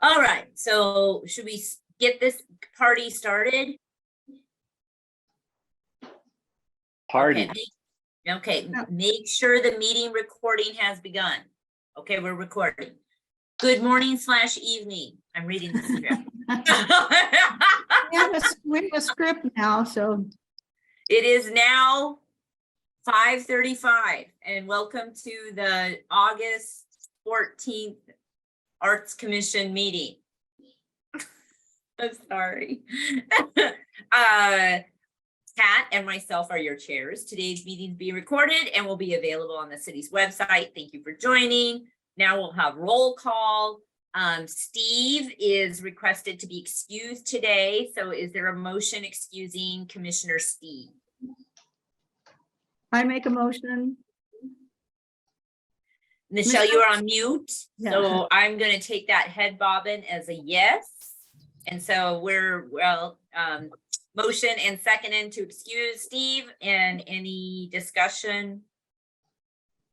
All right, so should we get this party started? Party. Okay, make sure the meeting recording has begun. Okay, we're recording. Good morning / evening. I'm reading the script. We have a script now, so It is now 5:35 and welcome to the August 14th Arts Commission meeting. I'm sorry. Pat and myself are your chairs. Today's meeting is being recorded and will be available on the city's website. Thank you for joining. Now we'll have roll call. Steve is requested to be excused today. So is there a motion excusing Commissioner Steve? I make a motion. Michelle, you're on mute. Yeah. So I'm going to take that head bobbing as a yes. And so we're, motion and seconded to excuse Steve. And any discussion?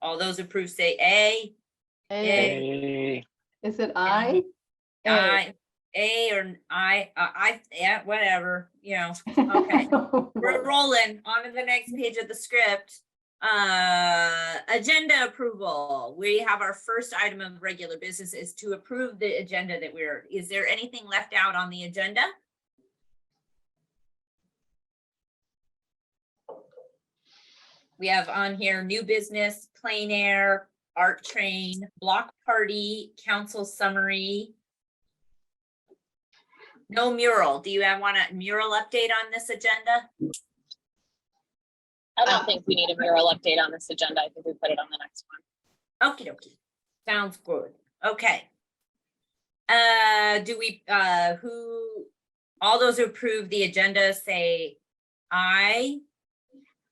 All those approve say A. Hey. Is it I? A or I, yeah, whatever, you know, okay. We're rolling on to the next page of the script. Agenda approval. We have our first item of regular business is to approve the agenda that is there anything left out on the agenda? We have on here new business, plein air, art train, block party, council summary. No mural. Do you want a mural update on this agenda? I don't think we need a mural update on this agenda. I think we put it on the next one. Okie dokie. Sounds good. Okay. Do we, all those who approve the agenda say aye?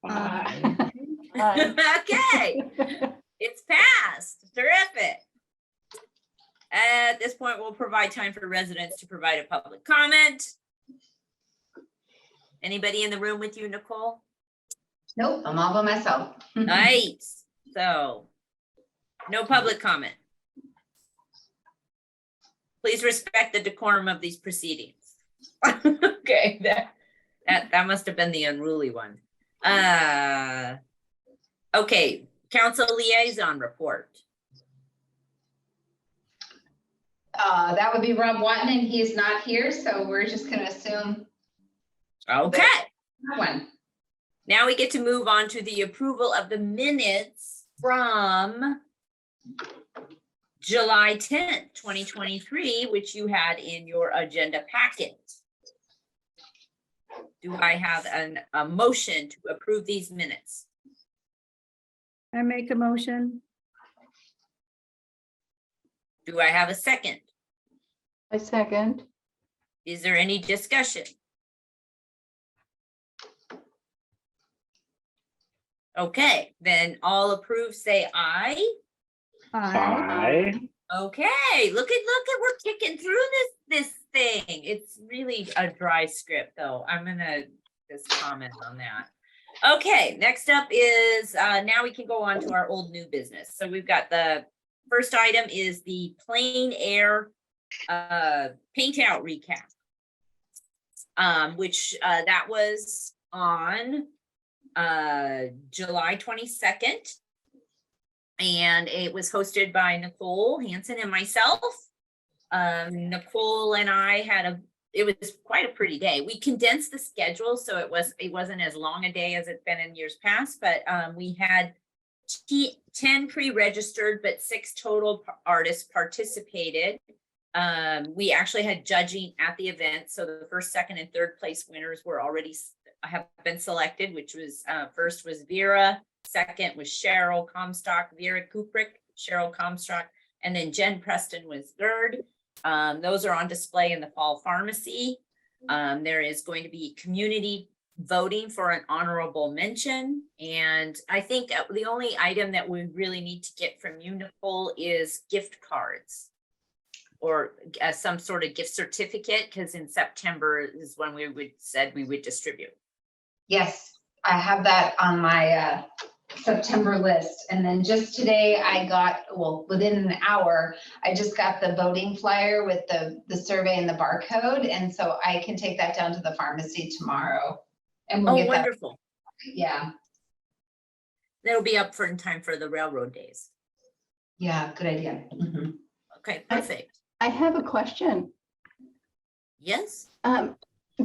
Okay. It's passed. Terrific. At this point, we'll provide time for residents to provide a public comment. Anybody in the room with you, Nicole? Nope, I'm all by myself. Nice. So, no public comment. Please respect the decorum of these proceedings. Okay, that must have been the unruly one. Okay, council liaison report. That would be Rob Watton, and he is not here, so we're just going to assume Okay. that one. Now we get to move on to the approval of the minutes from July 10th, 2023, which you had in your agenda packet. Do I have a motion to approve these minutes? I make a motion. Do I have a second? I second. Is there any discussion? Okay, then all approve, say aye. Aye. Okay, look at we're kicking through this thing. It's really a dry script though. I'm gonna just comment on that. Okay, next up is now we can go on to our old new business. So we've got the first item is the plein air paint out recap. Which that was on July 22nd. And it was hosted by Nicole Hansen and myself. Nicole and I it was quite a pretty day. We condensed the schedule, so it wasn't as long a day as it's been in years past, but we had 10 pre-registered, but 6 total artists participated. We actually had judging at the event. So the first, second, and third place winners were already have been selected, which was first was Vera, second was Cheryl Comstock, Vera Kuprick, Cheryl Comstock, and then Jen Preston was third. Those are on display in the fall pharmacy. There is going to be community voting for an honorable mention. And I think the only item that we really need to get from you, Nicole, is gift cards or some sort of gift certificate, because in September is when we said we would distribute. Yes, I have that on my September list. And then just today I got, well, within an hour, I just got the voting flyer with the survey and the barcode. And so I can take that down to the pharmacy tomorrow. And we'll Oh, get that, wonderful. yeah, That'll be up for in time for the railroad days. yeah, good idea. Mhm. Okay, perfect. I have a question. Yes?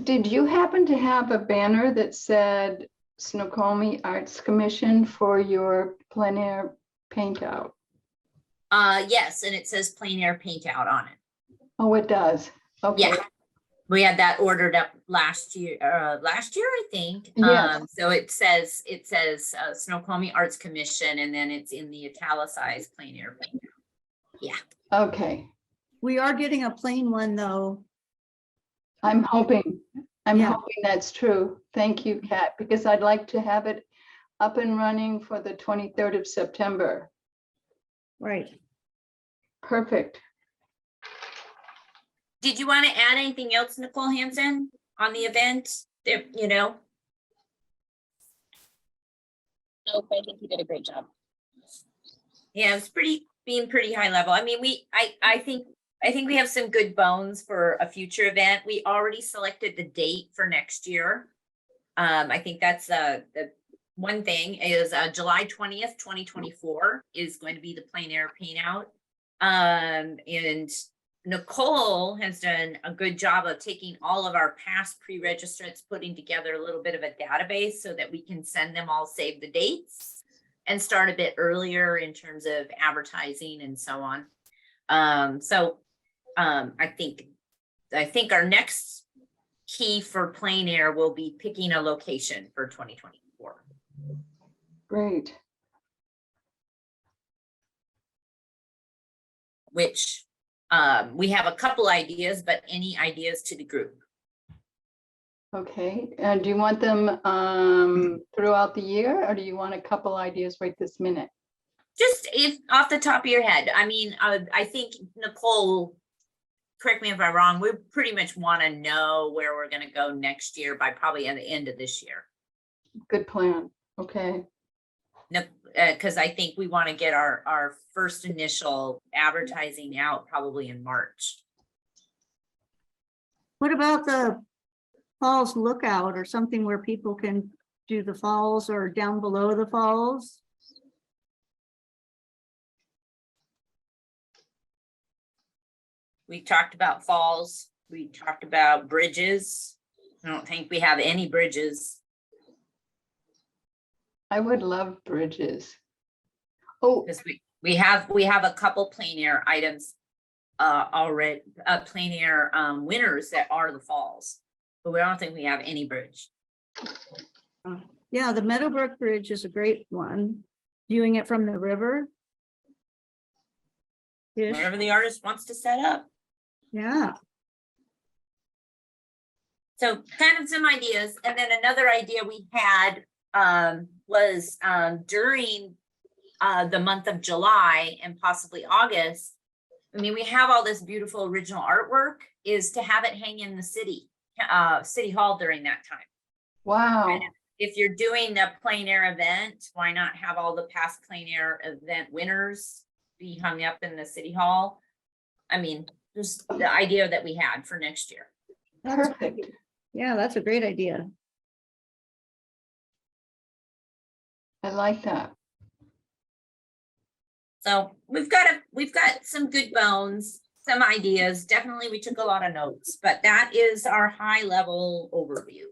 Did you happen to have a banner that said Snoqualmie Arts Commission for your plein air paint out? Yes, and it says plein air paint out on it. Oh, it does. Okay. Yeah. We had that ordered up last year, I think. Yes. So it says Snoqualmie Arts Commission, and then it's in the italicized plein air paint. Okay. We are getting a plain one though. I'm hoping Yeah. that's true. Thank you, Kat, because I'd like to have it up and running for the 23rd of September. Right. Perfect. Did you want to add anything else, Nicole Hansen, on the event? You know? Nope, I think you did a great job. Yeah, it's being pretty high level. I mean, I think we have some good bones for a future event. We already selected the date for next year. I think that's the one thing is July 20th, 2024 is going to be the plein air paint out. And Nicole has done a good job of taking all of our past pre-registrants, putting together a little bit of a database so that we can send them all save the dates and start a bit earlier in terms of advertising and so on. I think our next key for plein air will be picking a location for 2024. Great. Which we have a couple ideas, but any ideas to the group? Okay. Do you want them throughout the year, or do you want a couple ideas right this minute? Just if off the top of your head, I mean, I think Nicole, correct me if I'm wrong, we pretty much want to know where we're going to go next year by probably at the end of this year. Good plan. Okay. Because I think we want to get our first initial advertising out probably in March. What about the falls lookout or something where people can do the falls or down below the falls? We talked about falls. We talked about bridges. I don't think we have any bridges. I would love bridges. Oh, Because we have a couple plein air items already, plein air winners that are the falls, but we don't think we have any bridge. Yeah, the Meadowbrook Bridge is a great one. Viewing it from the river. Ish. Wherever the artist wants to set up. Yeah. So kind of some ideas. And then another idea we had was during the month of July and possibly August. I mean, we have all this beautiful original artwork, is to have it hang in the city hall during that time. wow. And if you're doing the plein air event, why not have all the past plein air event winners be hung up in the city hall? I mean, just the idea that we had for next year. Perfect. Yeah, that's a great idea. I like that. So we've got some good bones, some ideas. Definitely, we took a lot of notes, but that is our high level overview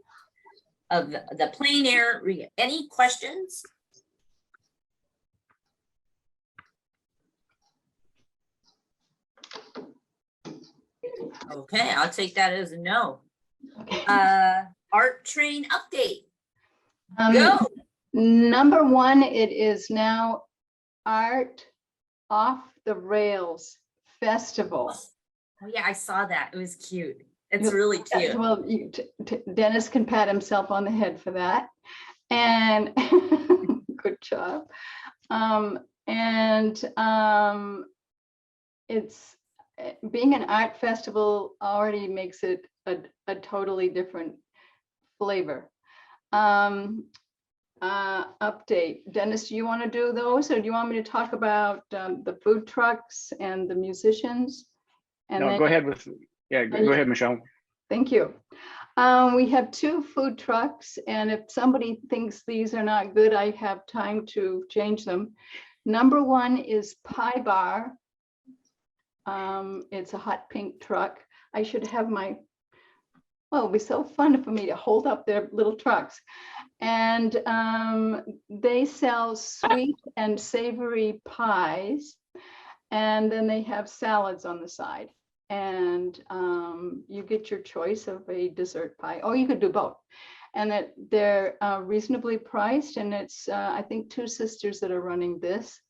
of the plein air. Any questions? Okay, I'll take that as a no. Okay. Art train update. Um, Go. Number one, it is now Art Off the Rails Festival. Oh yeah, I saw that. It was cute. It's Yes, really cute. Well, Dennis can pat himself on the head for that. And good job. It's being an art festival already makes it a totally different flavor. update. Dennis, do you want to do those, or do you want me to talk about the food trucks and the musicians? And No, then, go ahead with, yeah, go ahead, Michelle. thank you. We have 2 food trucks, and if somebody thinks these are not good, I have time to change them. Number 1 is Pie Bar. It's a hot pink truck. I should have my, well, it'd be so fun for me to hold up their little trucks. And they sell sweet and savory pies. And then they have salads on the side. And you get your choice of a dessert pie. Oh, you could do both. And that they're reasonably priced. And it's, I think, 2 sisters that are running this.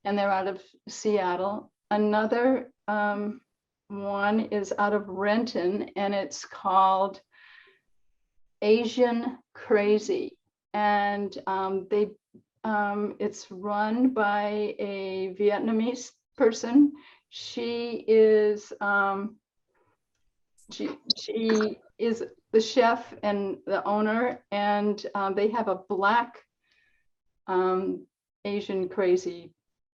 And they're out of Seattle. Another one is out of Renton, and it's called Asian Crazy. And it's run by a Vietnamese person. She is she is the chef and the owner, and they have a black Asian Crazy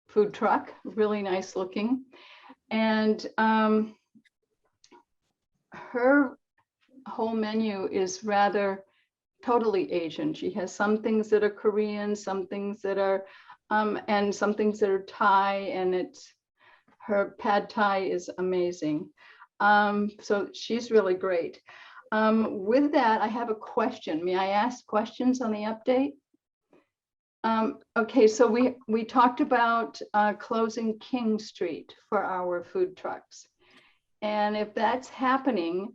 food truck, really nice looking. And her whole menu is rather totally Asian. She has some things that are Korean, some things that are and some things that are Thai, and it's her pad Thai is amazing. So she's really great. With that, I have a question. May I ask questions on the update? Okay, so we talked about closing King Street for our food trucks. And if that's happening,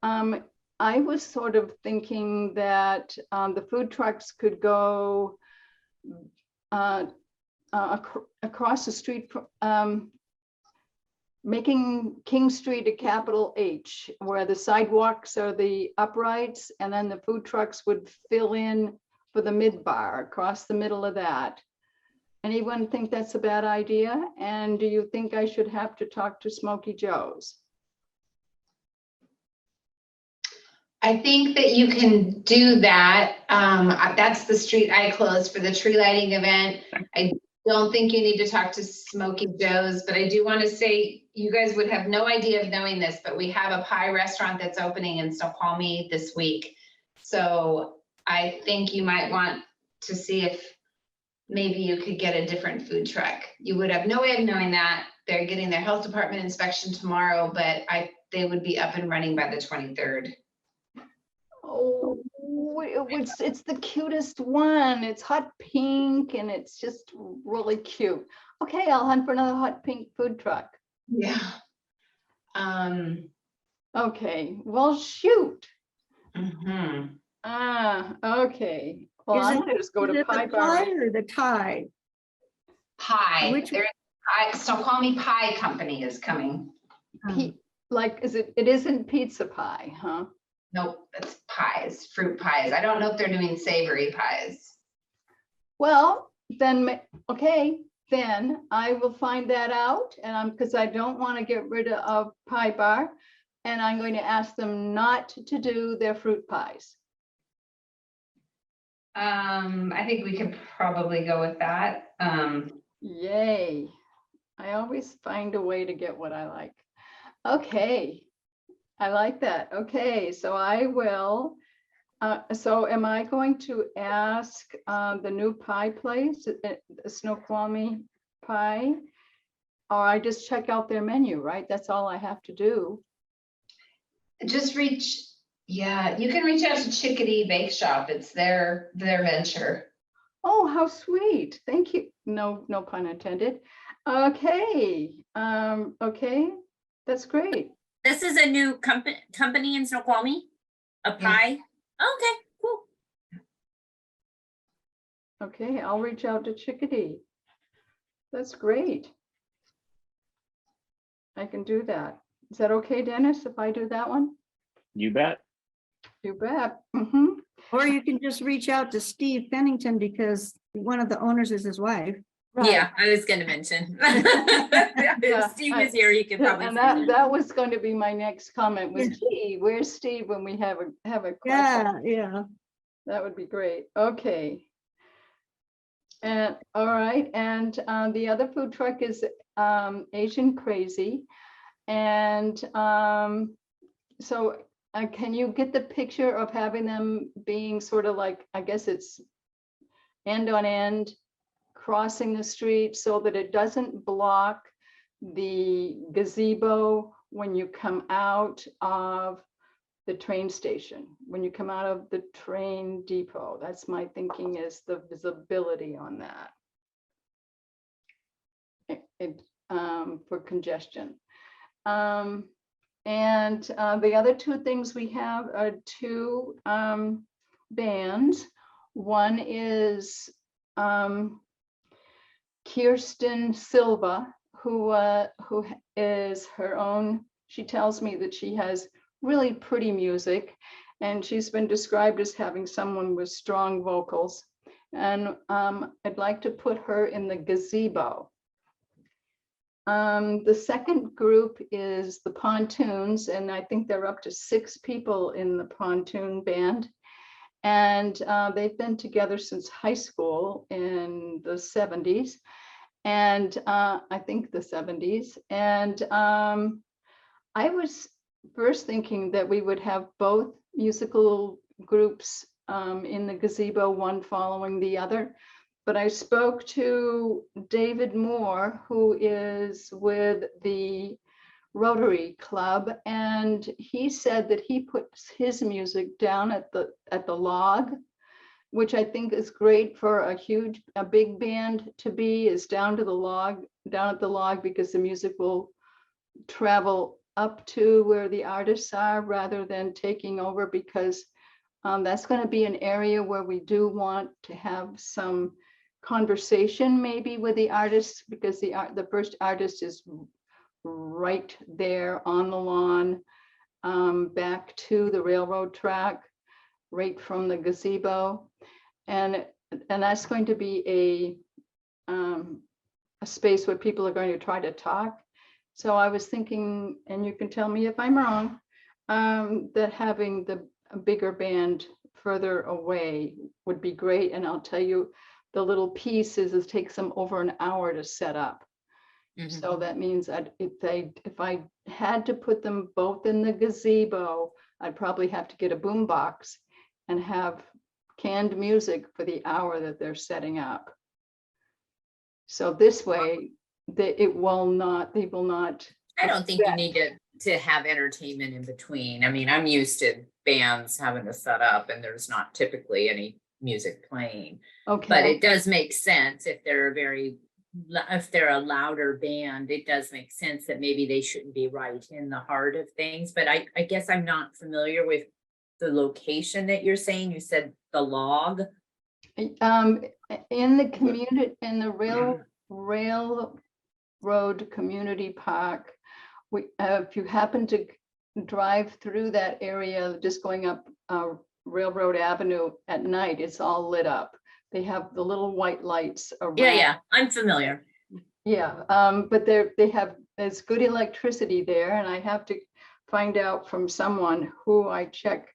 I was sort of thinking that the food trucks could go across the street, making King Street a capital H, where the sidewalks are the uprights, and then the food trucks would fill in for the mid bar across the middle of that. Anyone think that's a bad idea? And do you think I should have to talk to Smokey Joe's? I think that you can do that. That's the street I closed for the tree lighting event. I don't think you need to talk to Smoky Joe's, but I do want to say you guys would have no idea of knowing this, but we have a pie restaurant that's opening in Snoqualmie this week. So I think you might want to see if maybe you could get a different food truck. You would have no way of knowing that. They're getting their health department inspection tomorrow, but they would be up and running by the 23rd. Oh, it's the cutest one. It's hot pink and it's just really cute. Okay, I'll hunt for another hot pink food truck. Yeah. Okay, well, shoot. Mhm. Okay. Well, Is I'm it- gonna just go Is to it Pie the Bar. pie or the tie? Pie. Which- Snoqualmie Pie Company is coming. Like, it isn't pizza pie, huh? Nope, it's pies, fruit pies. I don't know if they're doing savory pies. Well, then, okay, then I will find that out, and because I don't want to get rid of Pie Bar, and I'm going to ask them not to do their fruit pies. I think we could probably go with that. Yay. I always find a way to get what I like. Okay, I like that. Okay, so I will. So am I going to ask the new pie place, Snoqualmie Pie? Or I just check out their menu, right? That's all I have to do. Just yeah, you can reach out to Chickadee Bake Shop. It's their venture. Oh, how sweet. Thank you. No pun intended. Okay. Okay, that's great. This is a new company in Snoqualmie? A pie? Okay, cool. Okay, I'll reach out to Chickadee. That's great. I can do that. Is that okay, Dennis, if I do that one? You bet. You bet. Mhm. Or you can just reach out to Steve Pennington because one of the owners is his wife. Right. Yeah, I was gonna mention. Yeah, If Steve was here, you could probably. And say that was going to be my next comment was, gee, where's Steve when we have a question? Yeah. That would be great. Okay. And, all right, and the other food truck is Asian Crazy. And so can you get the picture of having them being sort of like, I guess it's end on end, crossing the street so that it doesn't block the gazebo when you come out of the train station, when you come out of the train depot? That's my thinking, is the visibility on that. For congestion. And the other two things we have are two bands. One is Kirsten Silva, who is her own. She tells me that she has really pretty music, and she's been described as having someone with strong vocals. And I'd like to put her in the gazebo. The second group is the Pontoons, and I think they're up to 6 people in the Pontoon band. And they've been together since high school in the 70s, and I think the 70s. And I was first thinking that we would have both musical groups in the gazebo, one following the other. But I spoke to David Moore, who is with the Rotary Club, and he said that he puts his music down at the log, which I think is great for a big band to be, is down at the log, because the music will travel up to where the artists are rather than taking over, because that's going to be an area where we do want to have some conversation maybe with the artists, because the first artist is right there on the lawn, back to the railroad track, right from the gazebo. And that's going to be a space where people are going to try to talk. So I was thinking, and you can tell me if I'm wrong, that having a bigger band further away would be great. And I'll tell you, the little piece it takes them over an hour to set up. Mhm. So that means if I had to put them both in the gazebo, I'd probably have to get a boom box and have canned music for the hour that they're setting up. So this way, they will not. I don't think you need to have entertainment in between. I mean, I'm used to bands having to set up and there's not typically any music playing. Okay. But it does make sense if they're a louder band, it does make sense that maybe they shouldn't be right in the heart of things. But I guess I'm not familiar with the location that you're saying. You said the log. In the community, in the railroad community park, if you happen to drive through that area, just going up Railroad Avenue at night, it's all lit up. They have the little white lights around. Yeah, I'm familiar. Yeah, but there's good electricity there, and I have to find out from someone who I check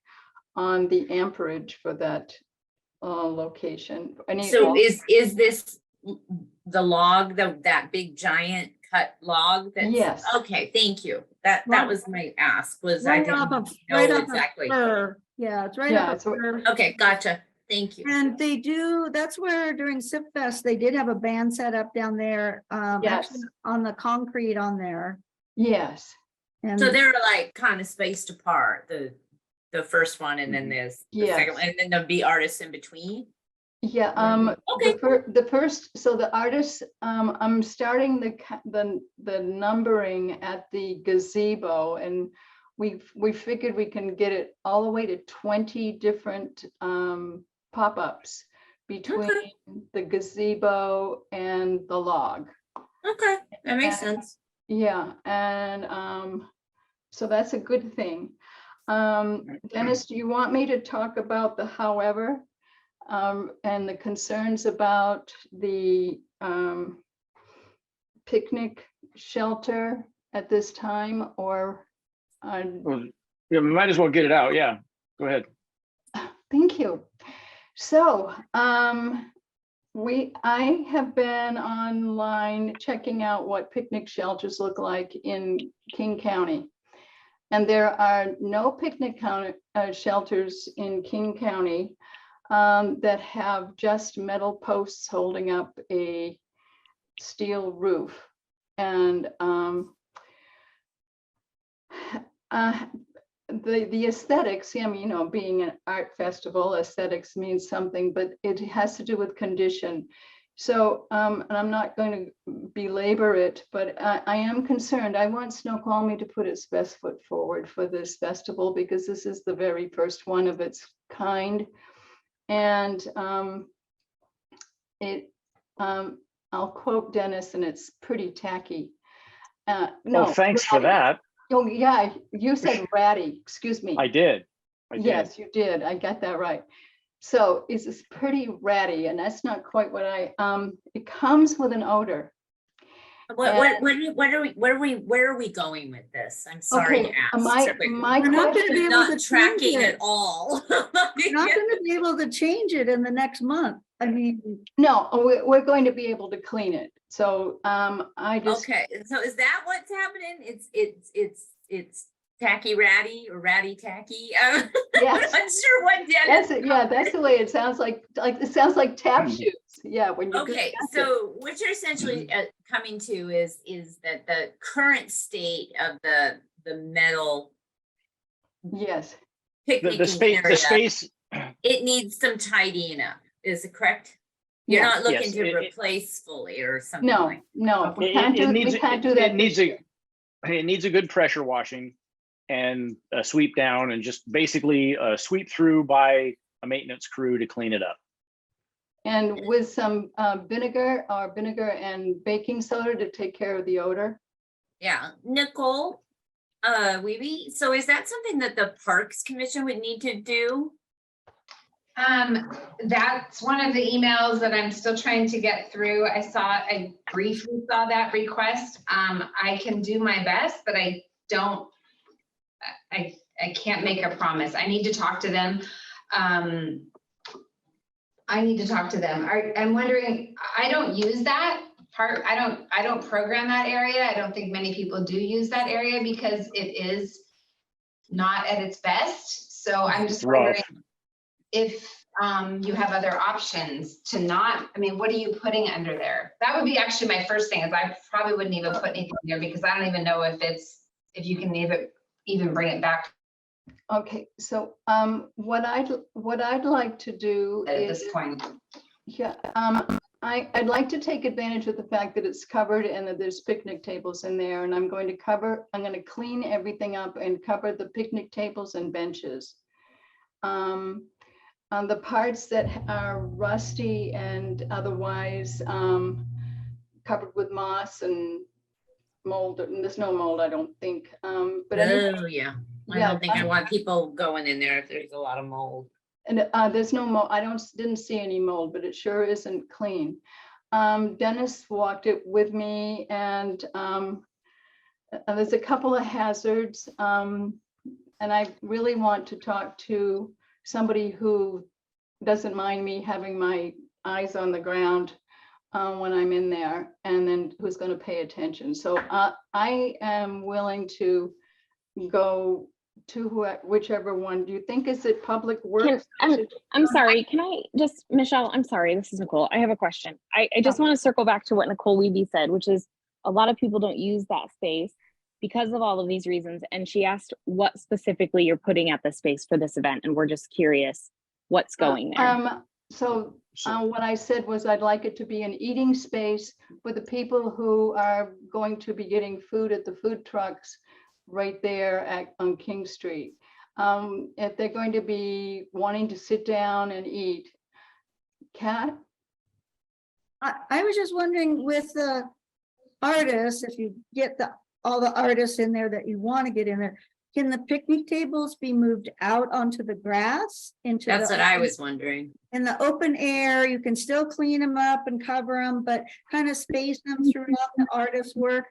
on the amperage for that location. So is this the log, that big giant cut log? Yes. Okay, thank you. That was my ask, was I Right didn't off of- know right off of exactly. Spur. Yeah, it's right Yeah, up. it's right- Okay, gotcha. Thank you. And that's where during SIP Fest, they did have a band set up down there, Yes. actually on the concrete on there. Yes. And So they're like kind of spaced apart, the first one, and then there's the second one, Yes. and then there'll be artists in between. Yeah, Okay. the first, so the artists, I'm starting the numbering at the gazebo, and we figured we can get it all the way to 20 different pop-ups between the gazebo and the log. Okay, that makes And- sense. Yeah, and so that's a good thing. Dennis, do you want me to talk about the however? And the concerns about the picnic shelter at this time, or? Well, yeah, we might as well get it out. Yeah, go ahead. Thank you. So I have been online checking out what picnic shelters look like in King County. And there are no picnic shelters in King County that have just metal posts holding up a steel roof. And the aesthetics, I mean, you know, being an art festival, aesthetics means something, but it has to do with condition. So, and I'm not going to belabor it, but I am concerned. I want Snoqualmie to put its best foot forward for this festival because this is the very first one of its kind. And I'll quote Dennis, and it's pretty tacky. Well, thanks for that. Oh, yeah, you said ratty, excuse me. I did. Yes, you did. I got that right. So it's pretty ratty, and that's not quite what it comes with an odor. Where are we going with this? I'm sorry Okay, to ask. We're not gonna be able Not to change tracking it. at all. You're not gonna be able to change it in the next month. I mean, No, we're going to be able to clean it. So I just, Okay, so is that what's happening? It's tacky ratty or ratty tacky? I'm yes, not sure what Dennis. that's it. Yeah, that's the way it sounds like it sounds like tap shoes. Yeah, when you Okay, so what you're essentially coming to is that the current state of the metal yes, picnicking The area, the space, it needs some tidying up. Is it correct? You're Yeah. not looking Yes, to it- replace fully or something no, like. no, we It- can't it do needs- we can't do it that. needs this a- year. it needs a good pressure washing and a sweep down and just basically sweep through by a maintenance crew to clean it up. And with some vinegar and baking soda to take care of the odor. Yeah, Nicole, so is that something that the Parks Commission would need to do? That's one of the emails that I'm still trying to get through. I briefly saw that request. I can do my best, but I can't make a promise. I need to talk to them. I'm wondering, I don't use that part. I don't program that area. I don't think many people do use that area because it is not at its best. So I'm just wondering if you have other options to not, I mean, what are you putting under there? That would be actually my first thing, is I probably wouldn't even put anything there because I don't even know if you can even bring it back Okay, so what I'd like to do at is, this point. yeah, I'd like to take advantage of the fact that it's covered and that there's picnic tables in there, and I'm going to clean everything up and cover the picnic tables and benches. On the parts that are rusty and otherwise covered with moss and mold, and there's no mold, I don't think. But anyway, Oh, yeah. I yeah, don't think I want people going in there if there's a lot of mold. and there's no mold. I didn't see any mold, but it sure isn't clean. Dennis walked it with me, and there's a couple of hazards. And I really want to talk to somebody who doesn't mind me having my eyes on the ground when I'm in there, and then who's going to pay attention. So I am willing to go to whichever one. Do you think is it Public Works? I'm sorry, can I just, Michelle, I'm sorry, this is Nicole. I have a question. I just want to circle back to what Nicole Wiebe said, which is a lot of people don't use that space because of all of these reasons. And she asked what specifically you're putting at the space for this event. And we're just curious what's going there. So what I said was I'd like it to be an eating space for the people who are going to be getting food at the food trucks right there on King Street. If they're going to be wanting to sit down and eat. Kat? I was just wondering with the artists, if you get all the artists in there that you want to get in there, can the picnic tables be moved out onto the grass? That's what I was wondering. In the open air, you can still clean them up and cover them, but kind of space them throughout the artist's work.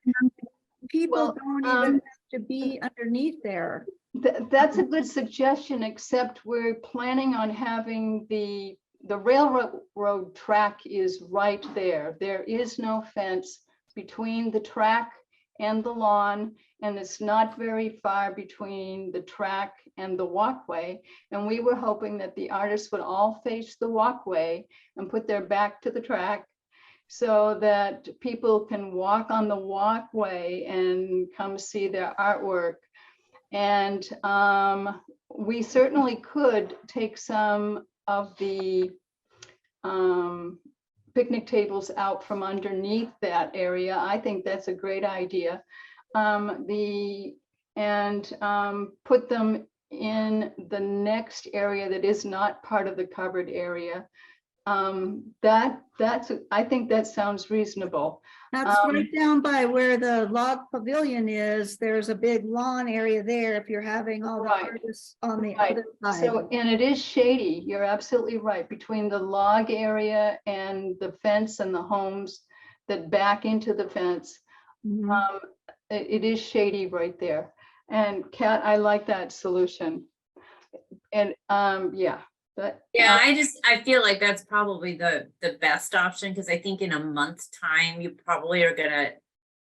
People don't even have to be underneath there. That's a good suggestion, except we're planning on having the the railroad track is right there. There is no fence between the track and the lawn, and it's not very far between the track and the walkway. And we were hoping that the artists would all face the walkway and put their back to the track so that people can walk on the walkway and come see their artwork. And we certainly could take some of the picnic tables out from underneath that area. I think that's a great idea. Put them in the next area that is not part of the covered area. I think that sounds reasonable. That's right down by where the log pavilion is. There's a big lawn area there if you're having all the Right. artists on the Right. other side. So, and it is shady. You're absolutely right. Between the log area and the fence and the homes that back into the fence, Mhm. it is shady right there. And Kat, I like that solution. And yeah. Yeah, I feel like that's probably the best option, because I think in a month's time, you probably are gonna,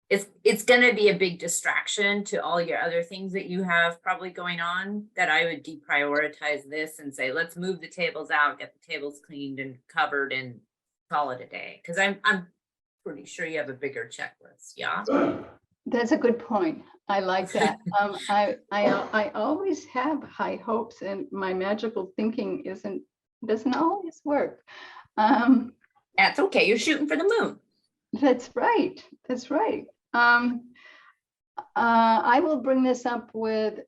it's gonna be a big distraction to all your other things that you have probably going on, that I would deprioritize this and say, let's move the tables out, get the tables cleaned and covered and call it a day. Cause I'm pretty sure you have a bigger checklist, yeah? That's a good point. I like that. I always have high hopes, and my magical thinking doesn't always work. That's okay, you're shooting for the moon. That's right. That's right. I will bring this up with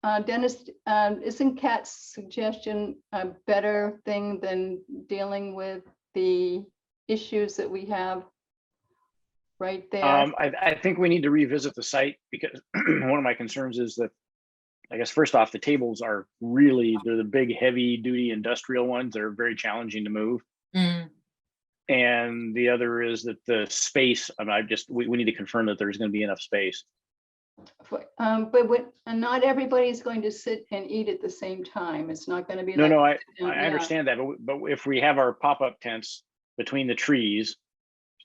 Dennis. Isn't Kat's suggestion a better thing than dealing with the issues that we have right there? I think we need to revisit the site, because one of my concerns is that, I guess, first off, the tables are they're the big, heavy duty industrial ones that are very challenging to move. Mm. And the other is that the space, we need to confirm that there's going to be enough space. And not everybody's going to sit and eat at the same time. It's not going to be like. No, I Yeah. understand that, but if we have our pop-up tents between the trees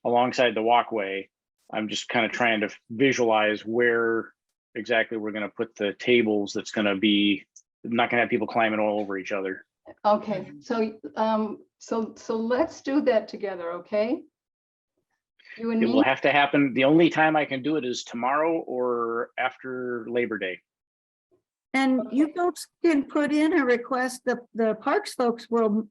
alongside the walkway, I'm just kind of trying to visualize where exactly we're going to put the tables. That's going to be not going to have people climbing all over each other. Okay, so let's do that together, okay? You and It will me, have to happen. The only time I can do it is tomorrow or after Labor Day. And you folks can put in a request, the parks folks will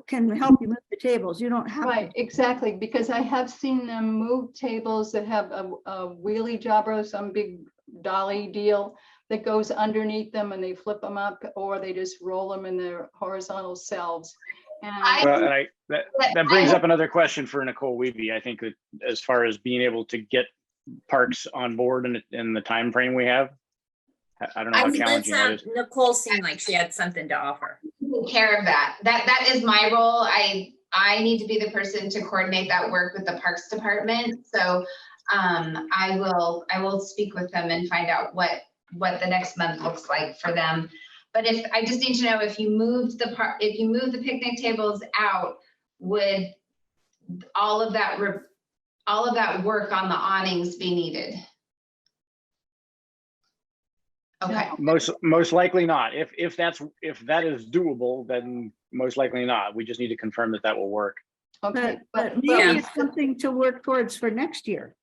can help you move the tables. You don't have right, to. exactly, because I have seen them move tables that have a wheelie job or some big dolly deal that goes underneath them, and they flip them up, or they just roll them in their horizontal cells. And Well, and that brings up another question for Nicole Weeby. I think that as far as being able to get parks on board in the time frame we have, I don't know how challenging that is. Nicole seemed like she had something to offer. Take care of that. That is my role. I need to be the person to coordinate that work with the Parks Department. So I will speak with them and find out what the next month looks like for them. But if I just need to know, if you moved the picnic tables out, would all of that work on the awnings be needed? Okay. Most likely not. If that is doable, then most likely not. We just need to confirm that will work. okay, But maybe Yeah. it's something to work towards for next year.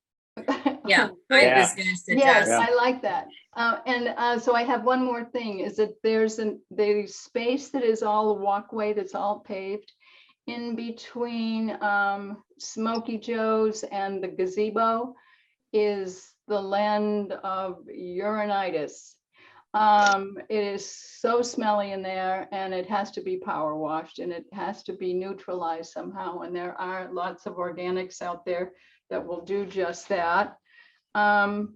Yeah, I Yeah. was gonna Yes, suggest. I like that. So I have one more thing, is that there's the space that is all a walkway that's all paved in between Smoky Joe's and the gazebo is the land of urinitis. It is so smelly in there, and it has to be power washed, and it has to be neutralized somehow. And there are lots of organics out there that will do just that. Do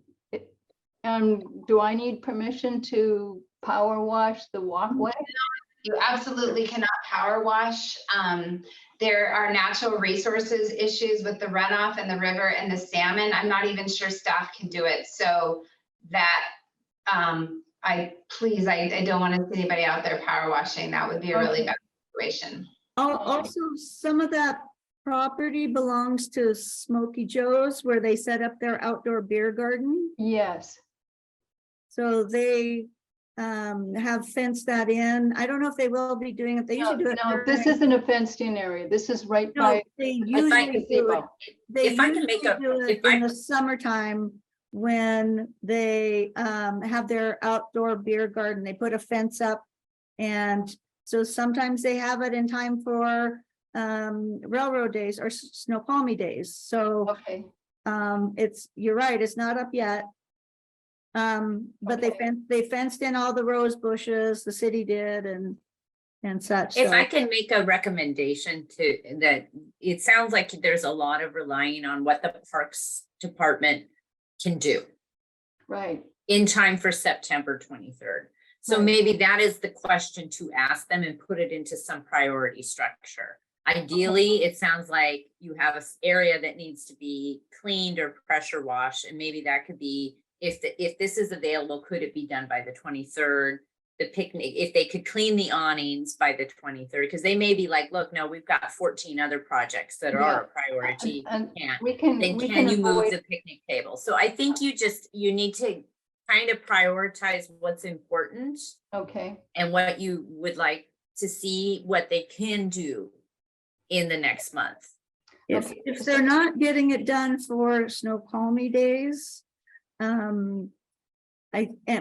I need permission to power wash the walkway? You absolutely cannot power wash. There are natural resources issues with the runoff and the river and the salmon. I'm not even sure staff can do it. So that, I don't want to see anybody out there power washing. That would be a really bad situation. Also, some of that property belongs to Smoky Joe's where they set up their outdoor beer garden. Yes, So they have fenced that in. I don't know if they will be doing it. They no, usually do it. no, this during- isn't a fenced in area. This is right No, by. they If I usually do it. They If I can make usually a- do it if I- in the summertime when they have their outdoor beer garden. They put a fence up. And so sometimes they have it in time for railroad days or Snoqualmie days. So Okay, you're right, it's not up yet. But Okay. they fenced in all the rose bushes, the city did and such. If So I can make a recommendation to that, it sounds like there's a lot of relying on what the Parks Department can do right. in time for September 23rd. So Right. maybe that is the question to ask them and put it into some priority structure. Ideally, it sounds like you have an area that needs to be cleaned or pressure washed, and maybe that could be, if this is available, could it be done by the 23rd? The picnic, if they could clean the awnings by the 23rd, because they may be like, look, no, we've got 14 other projects that are a priority. And Can't. we can, Then we can can you move avoid, the picnic table? So I think you need to kind of prioritize what's important okay, and what you would like to see what they can do in the next month. If, okay. if they're not getting it done for Snoqualmie days, and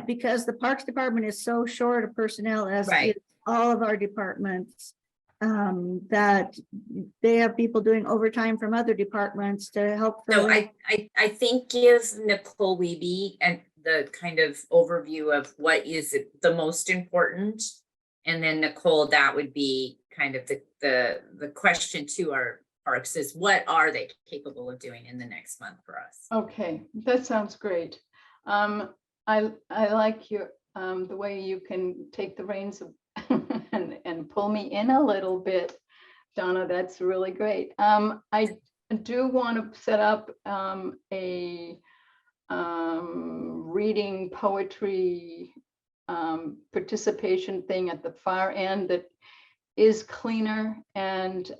because the Parks Department is so short of personnel as Right. is all of our departments, that they have people doing overtime from other departments to help. So fill in. I think give Nicole Wiebe and the kind of overview of what is the most important. And then Nicole, that would be kind of the question to our parks is what are they capable of doing in the next month for us? Okay, that sounds great. I like your, the way you can take the reins of and pull me in a little bit, Donna, that's really great. I do want to set up a reading poetry participation thing at the far end that is cleaner and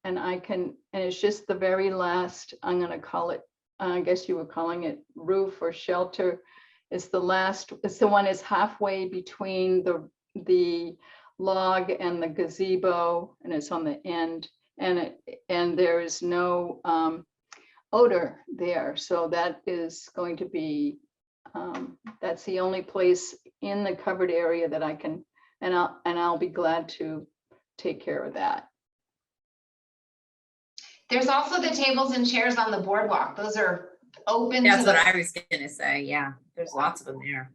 I can, and it's just the very last, I'm gonna call it, I guess you were calling it roof or shelter. It's the last, it's the one is halfway between the log and the gazebo, and it's on the end, and there is no odor there. So that is going to be, that's the only place in the covered area that I can, and I'll be glad to take care of that. There's also the tables and chairs on the boardwalk. Those are open. That's to what the- I was gonna say. Yeah, there's lots of them there.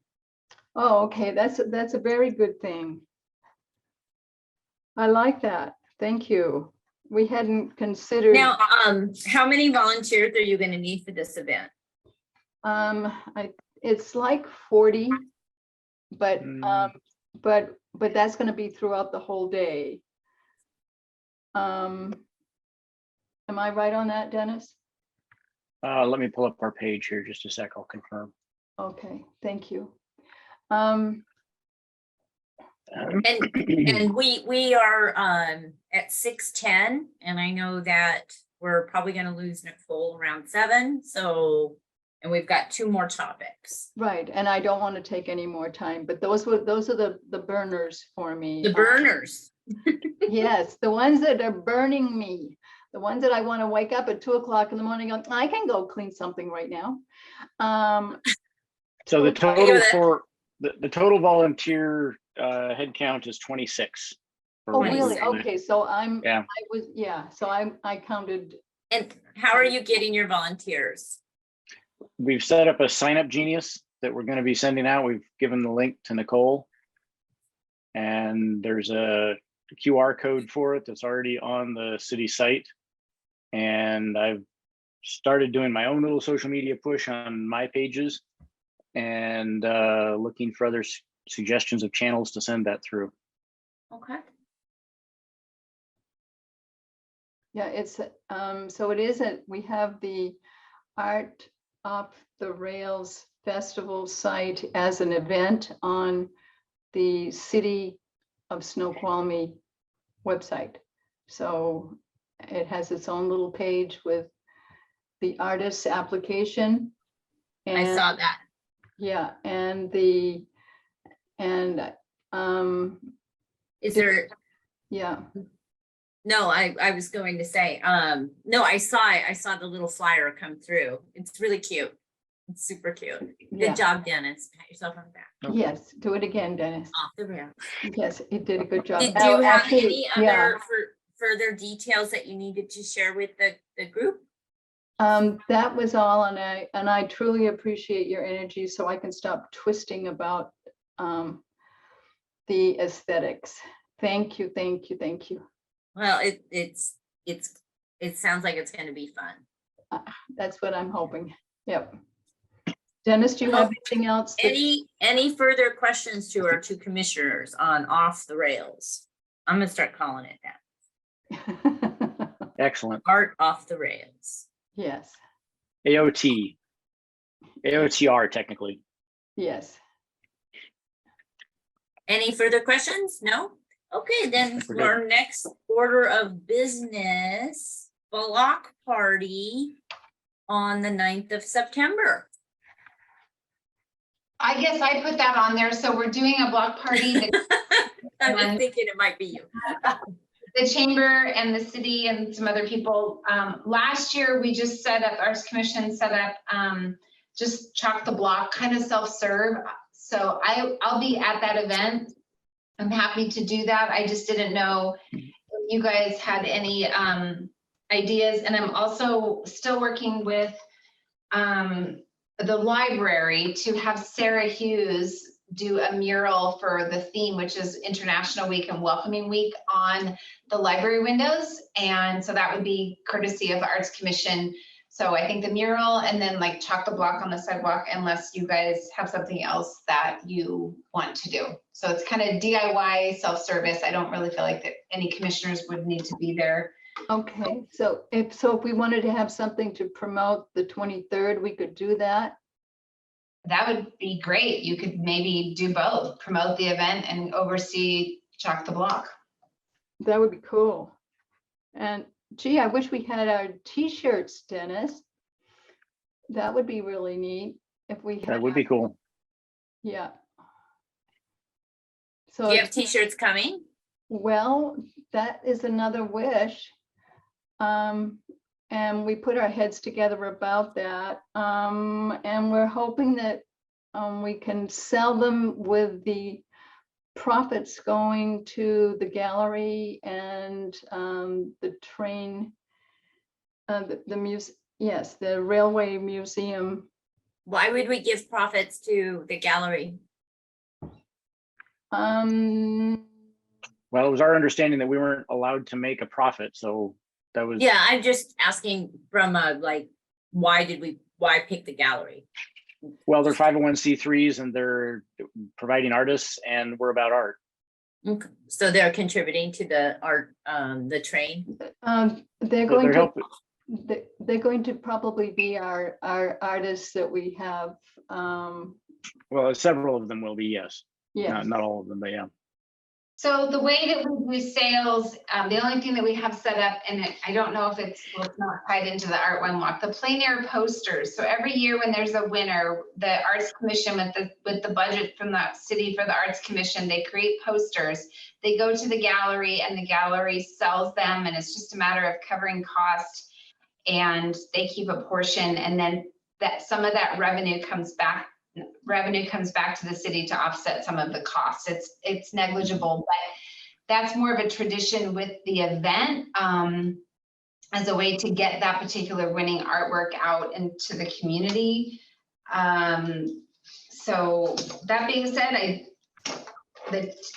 Oh, okay, that's a very good thing. I like that. Thank you. We hadn't considered. Now, how many volunteers are you gonna need for this event? It's like 40, but Mm. but that's going to be throughout the whole day. Am I right on that, Dennis? let me pull up our page here just a sec, I'll confirm. Okay, thank you. And we are at 6:10, and I know that we're probably gonna lose Nicole around 7, so, and we've got 2 more topics. Right, and I don't want to take any more time, but those are the burners for me. The burners. Yes, the ones that are burning me, the ones that I want to wake up at 2 o'clock in the morning, go, I can go clean something right now. So the Okay. total for, the total volunteer head count is 26. for Oh, what really? we're- Okay, so Yeah. so I counted. And how are you getting your volunteers? We've set up a sign up genius that we're going to be sending out. We've given the link to Nicole. And there's a QR code for it that's already on the city site. And I've started doing my own little social media push on my pages and looking for other suggestions of channels to send that through. Okay. Yeah, it's, so it is, we have the Art Off the Rails Festival site as an event on the City of Snoqualmie website. So it has its own little page with the artist's application. I And saw that. yeah, and Is there, yeah, no, I was going to say, no, I saw it. I saw the little flyer come through. It's really cute. It's super cute. yeah, Good job, Dennis. Pat yourself on the back. yes, do it again, Dennis. Off the rails. Yes, it did a good job. Did Oh, you have actually, any yeah. other further details that you needed to share with the group? That was all, and I truly appreciate your energy, so I can stop twisting about the aesthetics. Thank you, thank you, thank you. Well, it sounds like it's going to be fun. That's what I'm hoping. Yep. Dennis, do you have anything else? Any further questions to our two commissioners on off the rails? I'm gonna start calling it that. Excellent. Art off the rails. Yes, AOTR technically. yes. Any further questions? No? Okay, then We're good. our next order of business, block party on the 9th of September. I guess I put that on there. So we're doing a block party. I was thinking it might be you. The chamber and the city and some other people. Last year, we just set up, Arts Commission set up just Chalk the Block, kind of self-serve. So I'll be at that event. I'm happy to do that. I just didn't know if you guys had any ideas. And I'm also still working with the library to have Sarah Hughes do a mural for the theme, which is International Week and Welcoming Week, on the library windows. And so that would be courtesy of the Arts Commission. So I think the mural, and then like Chalk the Block on the sidewalk, unless you guys have something else that you want to do. So it's kind of DIY self-service. I don't really feel like that any commissioners would need to be there. Okay, so if we wanted to have something to promote the 23rd, we could do that. That would be great. You could maybe do both, promote the event and oversee Chalk the Block. That would be cool. And gee, I wish we had our t-shirts, Dennis. That would be really neat if we had. That would be cool. Yeah. Do So, you have t-shirts coming? well, that is another wish. And we put our heads together about that. And we're hoping that we can sell them with the profits going to the gallery and the train, the railway museum. Why would we give profits to the gallery? Well, it was our understanding that we weren't allowed to make a profit, so that was. Yeah, I'm just asking from like, why pick the gallery? Well, they're 501c3s and they're providing artists, and we're about art. Okay. So they're contributing to the art, the train? They're going to, helping. they're going to probably be our artists that we have. Well, several of them will be, yes. Yeah. Not all of them, but yeah. So the way that we do sales, the only thing that we have set up, and I don't know if it's not tied into the Art One Walk, the plein air posters. So every year when there's a winner, the Arts Commission with the budget from the city for the Arts Commission, they create posters. They go to the gallery and the gallery sells them, and it's just a matter of covering cost, and they keep a portion, and then that some of that revenue comes back to the city to offset some of the costs. It's negligible, but that's more of a tradition with the event as a way to get that particular winning artwork out into the community. So that being said, that's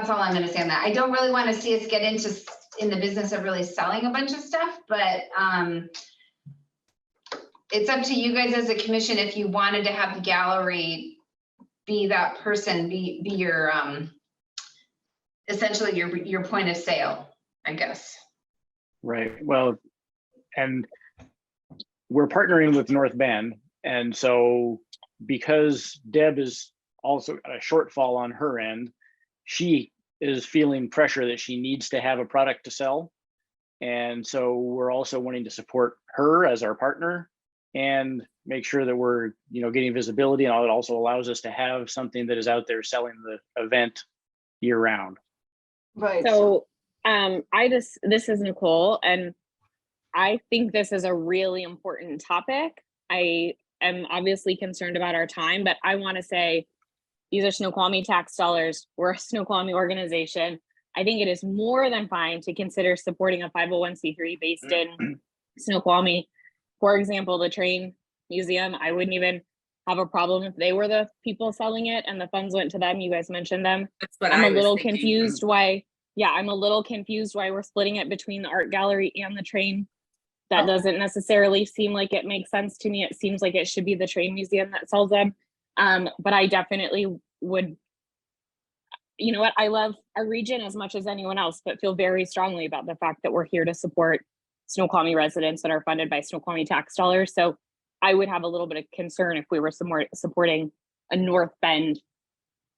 all I'm going to say on that. I don't really want to see us get in the business of really selling a bunch of stuff, but it's up to you guys as a commission if you wanted to have the gallery be that person, be your essentially your point of sale, I guess. Right. Well, and we're partnering with North Bend, and so because Deb is also got a shortfall on her end, she is feeling pressure that she needs to have a product to sell. And so we're also wanting to support her as our partner and make sure that we're, getting visibility, and it also allows us to have something that is out there selling the event year round. Right. So this is Nicole, and I think this is a really important topic. I am obviously concerned about our time, but I want to say these are Snoqualmie tax dollars. We're a Snoqualmie organization. I think it is more than fine to consider supporting a 501c3 based in Snoqualmie. For example, the train museum, I wouldn't even have a problem if they were the people selling it and the funds went to them. You guys mentioned them. That's what I'm I a was little thinking. confused why, I'm a little confused why we're splitting it between the art gallery and the train. That doesn't necessarily seem like it makes sense to me. It seems like it should be the train museum that sells them. But I definitely would, you know what, I love our region as much as anyone else, but feel very strongly about the fact that we're here to support Snoqualmie residents that are funded by Snoqualmie tax dollars. So I would have a little bit of concern if we were supporting a North Bend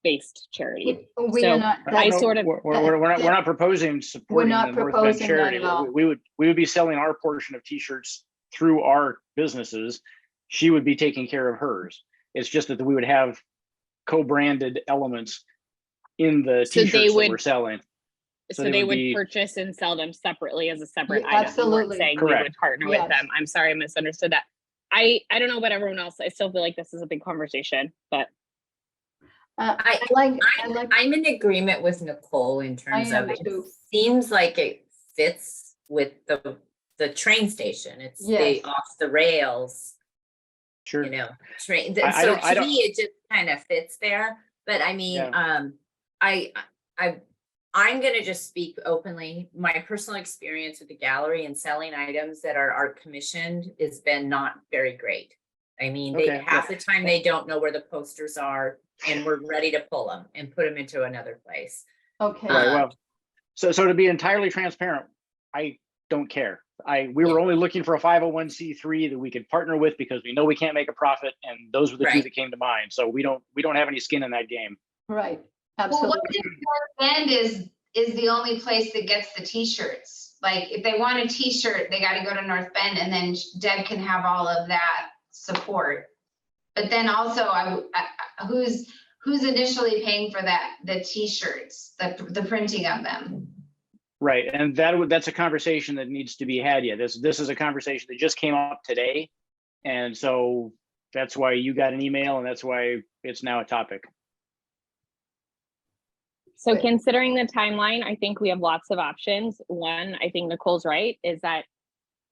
based charity. We are not. I No, sort of- we're not proposing supporting not the North Bend proposing that charity. at all. We would be selling our portion of t-shirts through our businesses. She would be taking care of hers. It's just that we would have co-branded elements in the So they t-shirts that would- we're selling. So they they would would be- purchase and sell them separately as a separate Yeah, item. You absolutely. weren't saying we Correct. would partner Yes. with them. I'm sorry, I misunderstood that. I don't know about everyone else. I still feel like this is a big conversation, but I like. I'm in agreement with Nicole in terms am of it too. seems like it fits with the train station. It's Yes. the off the rails, Sure. train. I So don't- I to don't- me, it just kind of fits there. But I mean, Yeah. I'm gonna just speak openly. My personal experience with the gallery and selling items that are art commissioned has been not very great. I mean, Okay, half the time they don't know where the posters are, and we're ready to pull them and put them into another place. Okay. Right. Well, so to be entirely transparent, I don't care. We were only looking for a 501c3 that we could partner with because we know we can't make a profit, and those were the two Right. that came to mind. So we don't have any skin in that game. Right. Well, Absolutely. what if North Bend is the only place that gets the t-shirts? Like, if they want a t-shirt, they got to go to North Bend, and then Deb can have all of that support. But then also, who's initially paying for the t-shirts, the printing of them? Right, and that's a conversation that needs to be had. Yeah, this is a conversation that just came up today, and so that's why you got an email, and that's why it's now a topic. so Right. considering the timeline, I think we have lots of options. One, I think Nicole's right, is that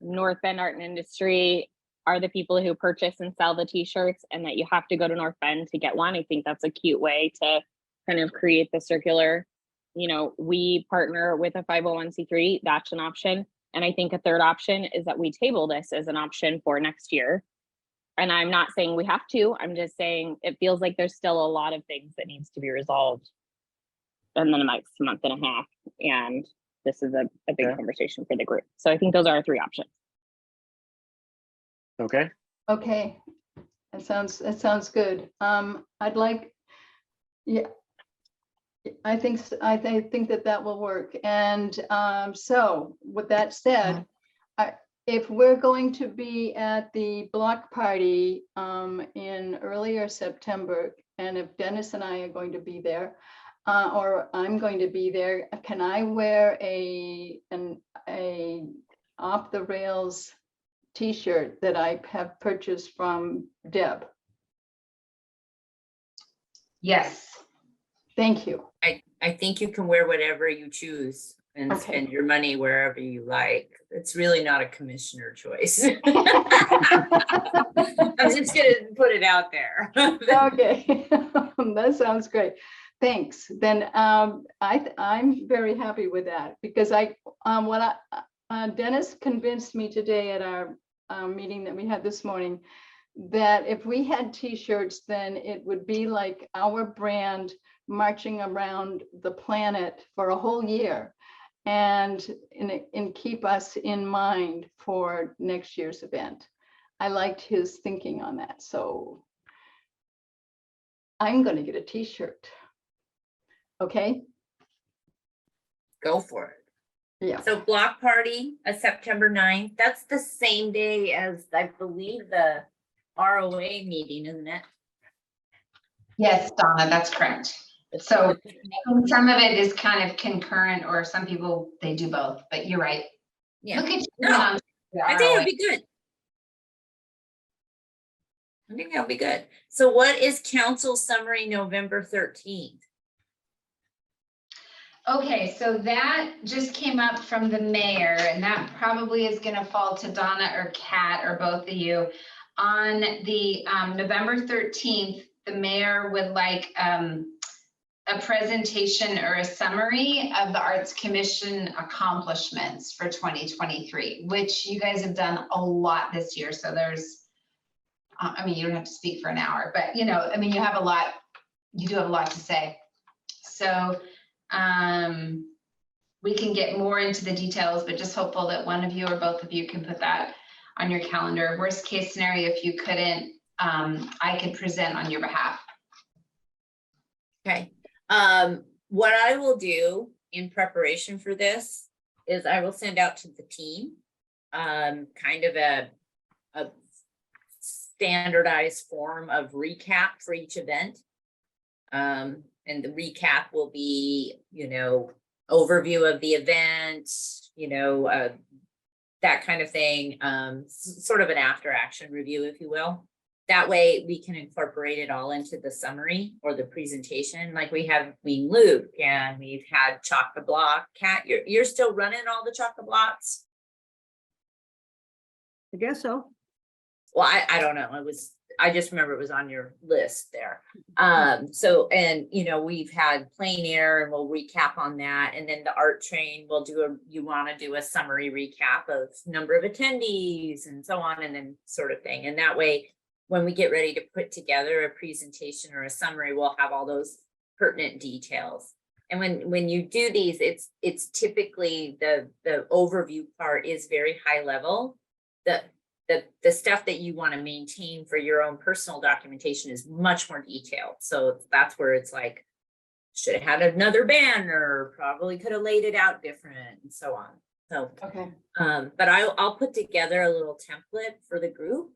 North Bend Art and Industry are the people who purchase and sell the t-shirts, and that you have to go to North Bend to get one. I think that's a cute way to kind of create the circular, we partner with a 501c3, that's an option. And I think a third option is that we table this as an option for next year. And I'm not saying we have to, I'm just saying it feels like there's still a lot of things that needs to be resolved in the next month and a half. And this is a big Okay. conversation for the group. So I think those are our three options. Okay. Okay. That sounds good. I'd like, yeah. I think that will work. And so with that said, if we're going to be at the block party in earlier September, and if Dennis and I are going to be there, or I'm going to be there, can I wear a off the rails t-shirt that I have purchased from Deb? Yes. Thank you. I think you can wear whatever you choose and Okay. spend your money wherever you like. It's really not a commissioner choice. I'm just gonna put it out there. Okay, that sounds great. Thanks. Then I'm very happy with that, because Dennis convinced me today at our meeting that we had this morning that if we had t-shirts, then it would be like our brand marching around the planet for a whole year, and keep us in mind for next year's event. I liked his thinking on that, so I'm going to get a t-shirt. Okay. go for it. Yeah. So block party, September 9th, that's the same day as I believe the ROA meeting, isn't it? Yes, Donna, that's correct. So some of it is kind of concurrent, or some people, they do both, but you're right. Yeah, Look at you. No, being on the I think ROA. it'll be good. I think that'll be good. So what is council summary November 13th? Okay, so that just came up from the mayor, and that probably is gonna fall to Donna or Kat or both of you. On the November 13th, the mayor would like a presentation or a summary of the Arts Commission accomplishments for 2023, which you guys have done a lot this year. So there's, I mean, you don't have to speak for an hour, but you know, I mean, you have a lot, you do have a lot to say. So we can get more into the details, but just hopeful that one of you or both of you can put that on your calendar. Worst case scenario, if you couldn't, I could present on your behalf. Okay. What I will do in preparation for this is I will send out to the team, kind of a standardized form of recap for each event. And the recap will be, you know, overview of the event, you know, that kind of thing, sort of an after action review, if you will. That way we can incorporate it all into the summary or the presentation. Like we have Wing Luke and we've had Chocolate Block. Kat, you're still running all the chocolate blocks? I guess so. Well, I don't know. I just remember it was on your list there. So, and you know, we've had plein air and we'll recap on that. And then the art train, we'll do you want to do a summary recap of number of attendees and so on, and then sort of thing. And that way, when we get ready to put together a presentation or a summary, we'll have all those pertinent details. And when you do these, it's typically the overview part is very high level. The stuff that you want to maintain for your own personal documentation is much more detailed. So that's where it's like, should have had another banner, probably could have laid it out different and so on. So, Okay. but I'll put together a little template for the group,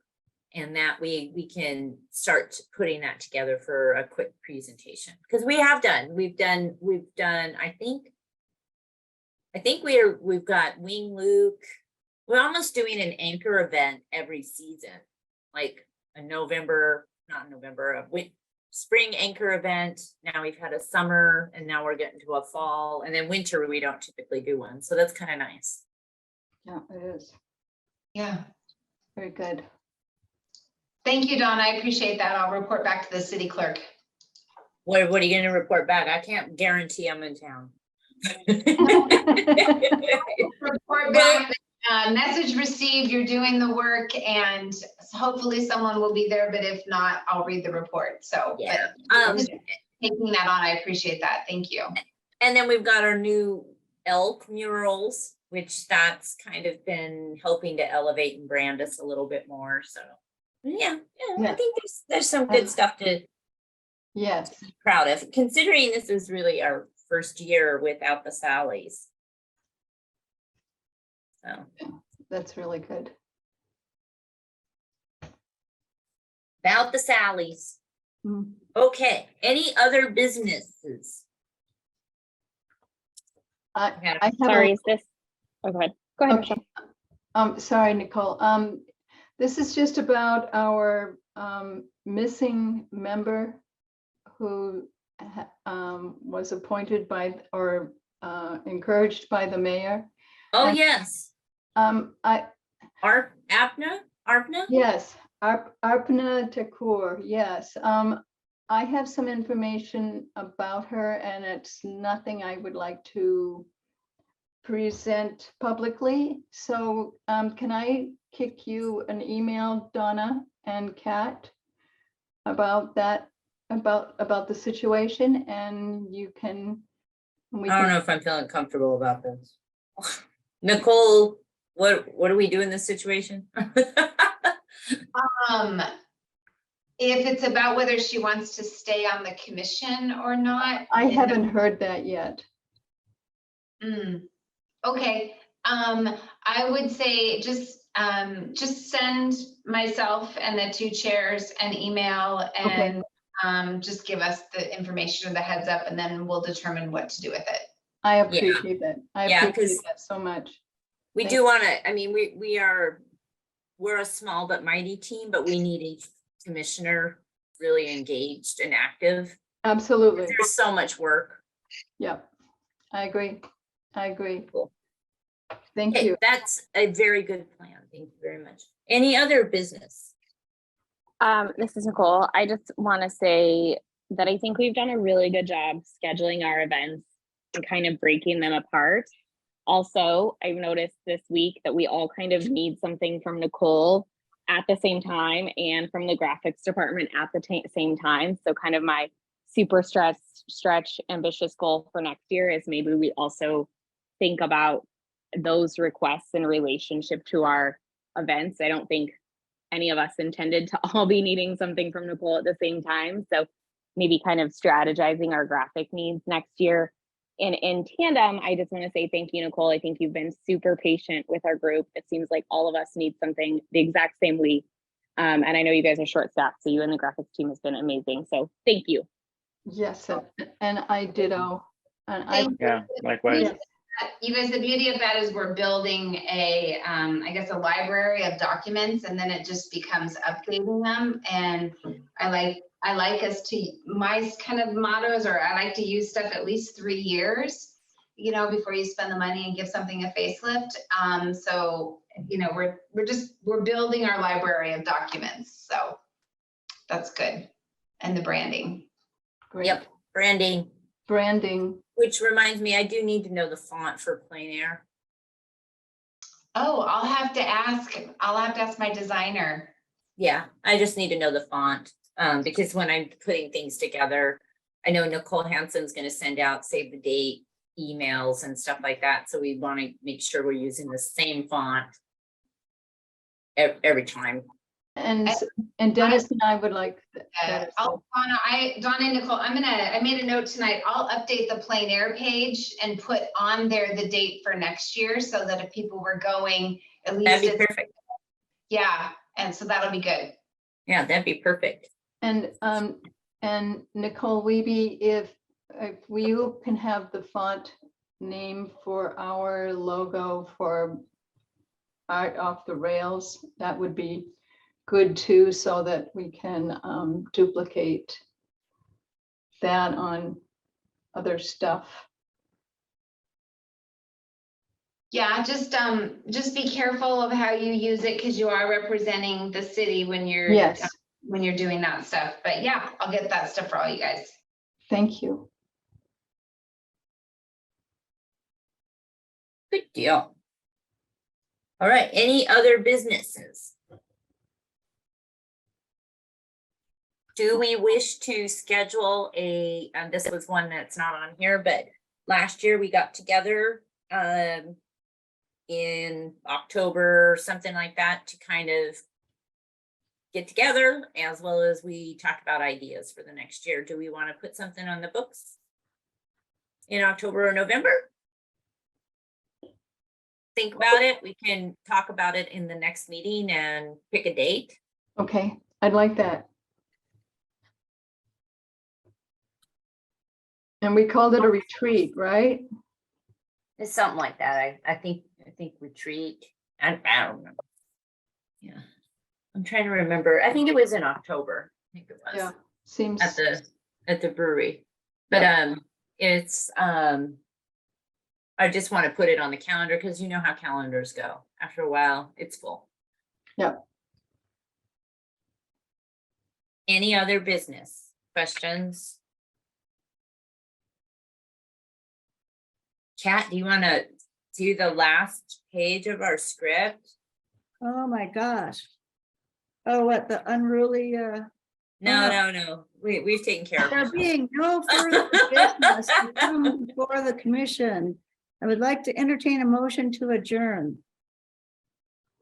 and that we can start putting that together for a quick presentation. Because we've done, I think we've got Wing Luke. We're almost doing an anchor event every season, like a spring anchor event. Now we've had a summer, and now we're getting to a fall, and then winter we don't typically do one. So that's kind of nice. Yeah, it is. Yeah. Very good. Thank you, Donna. I appreciate that. I'll report back to the city clerk. What are you going to report back? I can't guarantee I'm in town. Report back. Message received, you're doing the work, and hopefully someone will be there, but if not, I'll read the report. So Yeah. just taking that on, I appreciate that. Thank you. And then we've got our new elk murals, which that's kind of been helping to elevate and brand us a little bit more. So yeah. I think there's some good stuff to Yes. be proud of, considering this is really our first year without the Sallies. So That's really good. about the Sallies. Mm. Okay, any other businesses? I have Sorry, is this? Oh, go ahead. Go ahead, Okay. Michelle. Sorry, Nicole. This is just about our missing member who was appointed by or encouraged by the mayor. Oh, And- yes. Arpna? Yes, Arpna Thakur, yes. I have some information about her, and it's nothing I would like to present publicly. So can I kick you an email, Donna and Kat, about that, about the situation, and you can. I don't know if I'm feeling comfortable about this. Nicole, what do we do in this situation? If it's about whether she wants to stay on the commission or not. I haven't heard that yet. Okay, I would say just send myself and the two chairs an email and just give us the information or the heads up, and then we'll determine what to do with it. I appreciate that. I Yeah, appreciate 'cause that so much. We Thank do want to, I mean, we're a small but mighty team, but we need a commissioner really engaged and active. Absolutely. There's so much work. Yeah, I agree. I agree. Cool. Thank Okay, you. that's a very good plan. Thank you very much. Any other business? This is Nicole. I just want to say that I think we've done a really good job scheduling our events and kind of breaking them apart. Also, I've noticed this week that we all kind of need something from Nicole at the same time and from the graphics department at the same time. So kind of my super stretch ambitious goal for next year is maybe we also think about those requests in relationship to our events. I don't think any of us intended to all be needing something from Nicole at the same time. So maybe kind of strategizing our graphic needs next year. And in tandem, I just want to say thank you, Nicole. I think you've been super patient with our group. It seems like all of us need something the exact same week. And I know you guys are short staffed, so you and the graphics team has been amazing. So thank you. Yes, and I ditto. And I, Yeah, likewise. yes, You guys, the beauty of that is we're building a, I guess, a library of documents, and then it just becomes updating them. And I like us to, my kind of mottos, or I like to use stuff at least 3 years, you know, before you spend the money and give something a facelift. So, you know, we're building our library of documents. So that's good. And the branding. great. Yep, branding, Branding. which reminds me, I do need to know the font for Plein Air. Oh, I'll have to ask my designer. Yeah, I just need to know the font, because when I'm putting things together, I know Nicole Hansen's gonna send out save the date emails and stuff like that, so we want to make sure we're using the same font every time. And Dennis and I would like that as well. Donna and Nicole, I made a note tonight. I'll update the Plein Air page and put on there the date for next year, so that if people were going, at least That'd be it's, perfect. yeah, and so that'll be good. Yeah, that'd be perfect. And Nicole Wiebe, if you can have the font name for our logo for Art Off the Rails, that would be good too, so that we can duplicate that on other stuff. Yeah, just be careful of how you use it, because you are representing the city when you're Yes, doing that stuff. But yeah, I'll get that stuff for all you guys. thank you. Good deal. All right, any other businesses? Do we wish to schedule a, this was one that's not on here, but last year we got together in October, something like that, to kind of get together, as well as we talked about ideas for the next year. Do we want to put something on the books in October or November? Think about it. We can talk about it in the next meeting and pick a date. Okay, I'd like that. And we called it a retreat, right? It's something like that. I think retreat. I don't remember. Yeah. I'm trying to remember. I think it was in October. I think it was Yeah, seems, at the brewery. But it's I just want to put it on the calendar, because you know how calendars go. After a while, it's full. Yep. Any other business questions? Kat, do you want to do the last page of our script? Oh, my gosh. Oh, what, the unruly, No. We've taken care of there it. being no further business to come before the commission, I would like to entertain a motion to adjourn.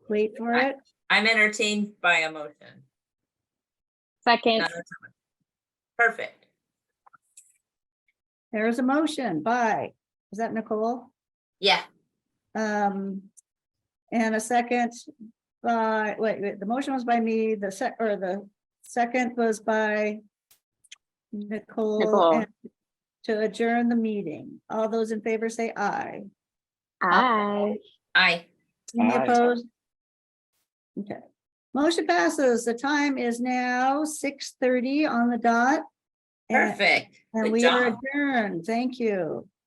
Wait for it. I'm entertained by a motion. Second. Not a time. Perfect. There's a motion by, is that Nicole? Yeah, And a second by, wait, the motion was by me, the second was by Nicole. Nicole. And to adjourn the meeting. All those in favor say aye. Aye. I, Any Aye. opposed? Okay, motion passes. The time is now 6:30 on the dot. And perfect. and Good we are job. adjourned. Thank you.